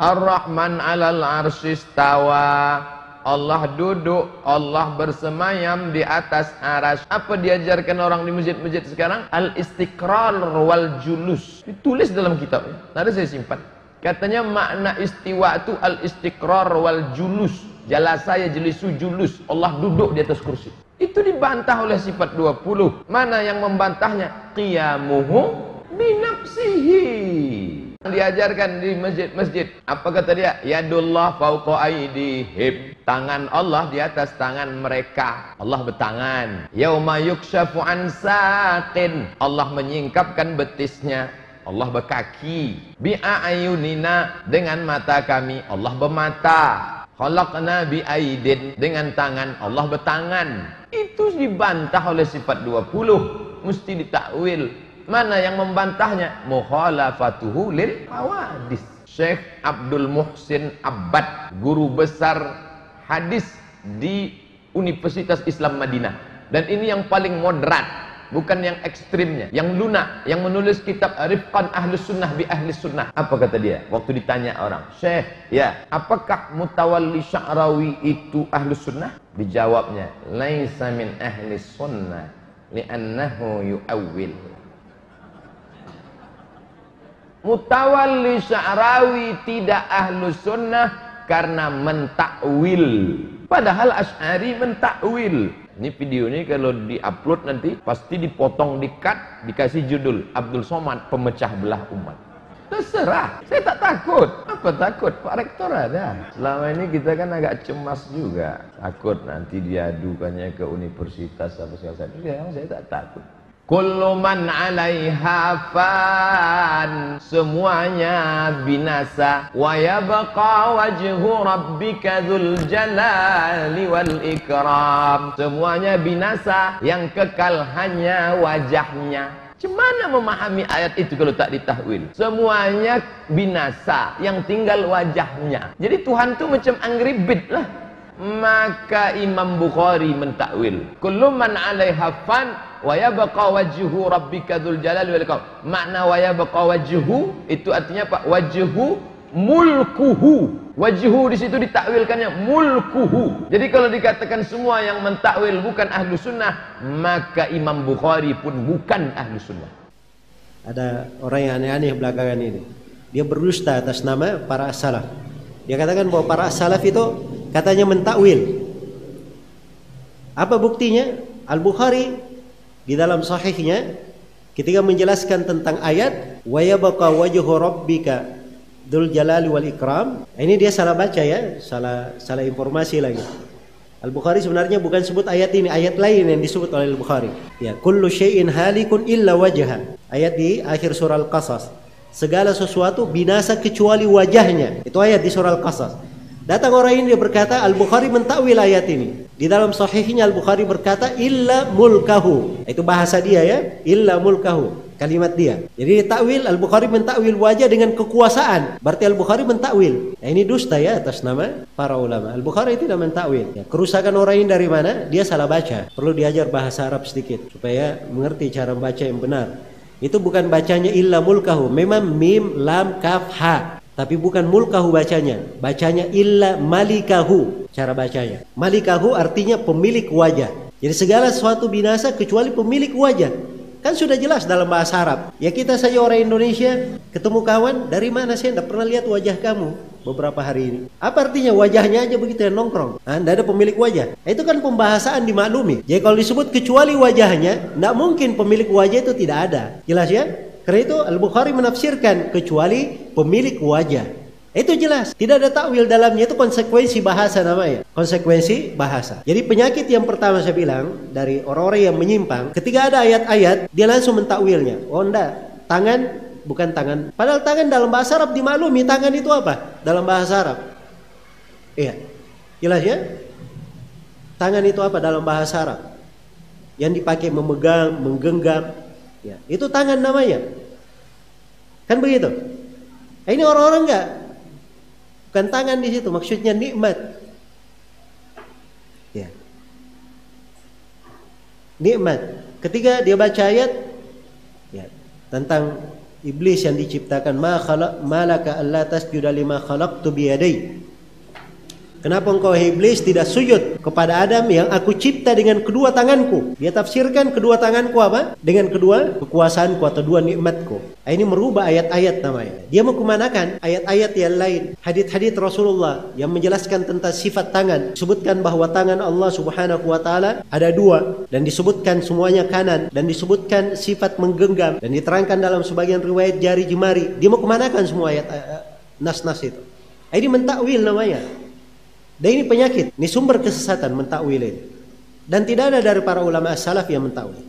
Ar-Rahman 'alal 'arsy istawa. Allah duduk, Allah bersemayam di atas arasy. Apa diajarkan orang di masjid-masjid sekarang? Al-istiqrar wal julus. Ditulis dalam kitabnya. Nanti saya simpan. Katanya makna istiwa itu al-istiqrar wal julus. Jalasa yajlisu julus. Allah duduk di atas kursi. Itu dibantah oleh sifat 20. Mana yang membantahnya? Qiyamuhu binafsihi. Diajarkan di masjid-masjid. Apa kata dia? Yadullah fauqa aydihim. Tangan Allah di atas tangan mereka. Allah bertangan. Yauma yukshafu an saqin. Allah menyingkapkan betisnya. Allah berkaki. Bi'ayunina, dengan mata kami. Allah bermata. Khalaqna bi'aidin, dengan tangan. Allah bertangan. Itu dibantah oleh sifat 20. Mesti ditakwil. Mana yang membantahnya? Mukhalafatuhu lil hawadis. Syekh Abdul Muhsin Abbad, guru besar hadis di Universitas Islam Madinah. Dan ini yang paling moderat, bukan yang ekstrimnya, yang lunak, yang menulis kitab Rifqan Ahlus Sunnah bi Ahlus Sunnah. Apa kata dia? Waktu ditanya orang, Syekh, ya, apakah Mutawalli Sya'rawi itu Ahlus Sunnah? Dijawabnya, laisa min Ahlus Sunnah li'annahu yu'awwil. Mutawalli Sya'rawi tidak Ahlus Sunnah karena mentakwil. Padahal Asy'ari mentakwil. Ini video ini kalau diupload nanti pasti dipotong, di-cut, dikasih judul Abdul Somad pemecah belah umat. Terserah, saya tak takut. Apa takut? Pak Rektor ada. Selama ini kita kan agak cemas juga. Takut nanti diadukannya ke universitas apa segala macam. Saya tak takut. Kullu man 'alaiha fan, semuanya binasa. Wa yabqa wajhu rabbika dzul jalali wal ikram. Semuanya binasa, yang kekal hanya wajahnya. Gimana memahami ayat itu kalau tak ditahwil? Semuanya binasa, yang tinggal wajahnya. Jadi Tuhan itu macam angry bird lah. Maka Imam Bukhari mentakwil, kullu man 'alaiha fan wa yabqa wajhu rabbika dzul jalali wal ikram. Makna wa yabqa wajhu itu artinya apa? Wajhu mulkuhu. Wajhu di situ ditakwilkannya mulkuhu. Jadi kalau dikatakan semua yang mentakwil bukan ahlu sunnah, maka Imam Bukhari pun bukan ahlu sunnah. Ada orang yang aneh-aneh belakangan ini. Dia berdusta atas nama para salaf. Dia katakan bahwa para salaf itu katanya mentakwil. Apa buktinya? Al-Bukhari di dalam sahihnya ketika menjelaskan tentang ayat wa yabqa wajhu rabbika dzul jalali wal ikram, ini dia salah baca ya, salah informasi lagi. Al-Bukhari sebenarnya bukan sebut ayat ini, ayat lain yang disebut oleh Al-Bukhari. Ya, kullu syai'in halikun illa wajha. Ayat di akhir surah Al-Qasas. Segala sesuatu binasa kecuali wajahnya. Itu ayat di surah Al-Qasas. Datang orang ini dia berkata Al-Bukhari mentakwil ayat ini. Di dalam sahihnya Al-Bukhari berkata illa mulkahu. Itu bahasa dia ya, illa mulkahu. Kalimat dia. Jadi takwil Al-Bukhari mentakwil wajah dengan kekuasaan. Berarti Al-Bukhari mentakwil. Nah, ini dusta ya atas nama para ulama. Al-Bukhari tidak mentakwil. Ya, kerusakan orang ini dari mana? Dia salah baca. Perlu diajar bahasa Arab sedikit supaya mengerti cara membaca yang benar. Itu bukan bacanya illa mulkahu. Memang mim lam kaf ha. Tapi bukan mulkahu bacanya. Bacanya illa malikahu. Cara bacanya. Malikahu artinya pemilik wajah. Jadi segala sesuatu binasa kecuali pemilik wajah. Kan sudah jelas dalam bahasa Arab. Ya kita saja orang Indonesia ketemu kawan, dari mana saya tidak pernah lihat wajah kamu beberapa hari ini. Apa artinya? Wajahnya aja begitu yang nongkrong. Anda ada pemilik wajah. Itu kan pembahasan dimaklumi. Jadi kalau disebut kecuali wajahnya, tidak mungkin pemilik wajah itu tidak ada. Jelas ya? Karena itu Al-Bukhari menafsirkan kecuali pemilik wajah. Itu jelas, tidak ada takwil dalamnya, itu konsekuensi bahasa namanya. Konsekuensi bahasa. Jadi penyakit yang pertama saya bilang dari orang-orang yang menyimpang, ketika ada ayat-ayat dia langsung mentakwilnya. Oh enggak, tangan bukan tangan. Padahal tangan dalam bahasa Arab dimaklumi, tangan itu apa? Dalam bahasa Arab. Iya. Jelas ya? Tangan itu apa dalam bahasa Arab? Yang dipakai memegang, menggenggam. Ya, itu tangan namanya. Kan begitu? Ini orang-orang enggak. Bukan tangan di situ, maksudnya nikmat. Ya. Nikmat. Ketika dia baca ayat ya, tentang iblis yang diciptakan, malaka alla tasjuda lima khalaqtu biyadai. Kenapa engkau iblis tidak sujud kepada Adam yang aku cipta dengan kedua tanganku? Dia tafsirkan kedua tanganku apa? Dengan kedua kekuasaanku atau dua nikmatku. Ini merubah ayat-ayat namanya. Dia mau kemanakan ayat-ayat yang lain, hadits-hadits Rasulullah yang menjelaskan tentang sifat tangan. Disebutkan bahwa tangan Allah Subhanahu wa taala ada dua dan disebutkan semuanya kanan dan disebutkan sifat menggenggam dan diterangkan dalam sebagian riwayat jari jemari. Dia mau kemanakan semua ayat nas-nas itu? Ini mentakwil namanya. Dan ini penyakit, ini sumber kesesatan mentakwil ini. Dan tidak ada dari para ulama as-salaf yang mentakwil.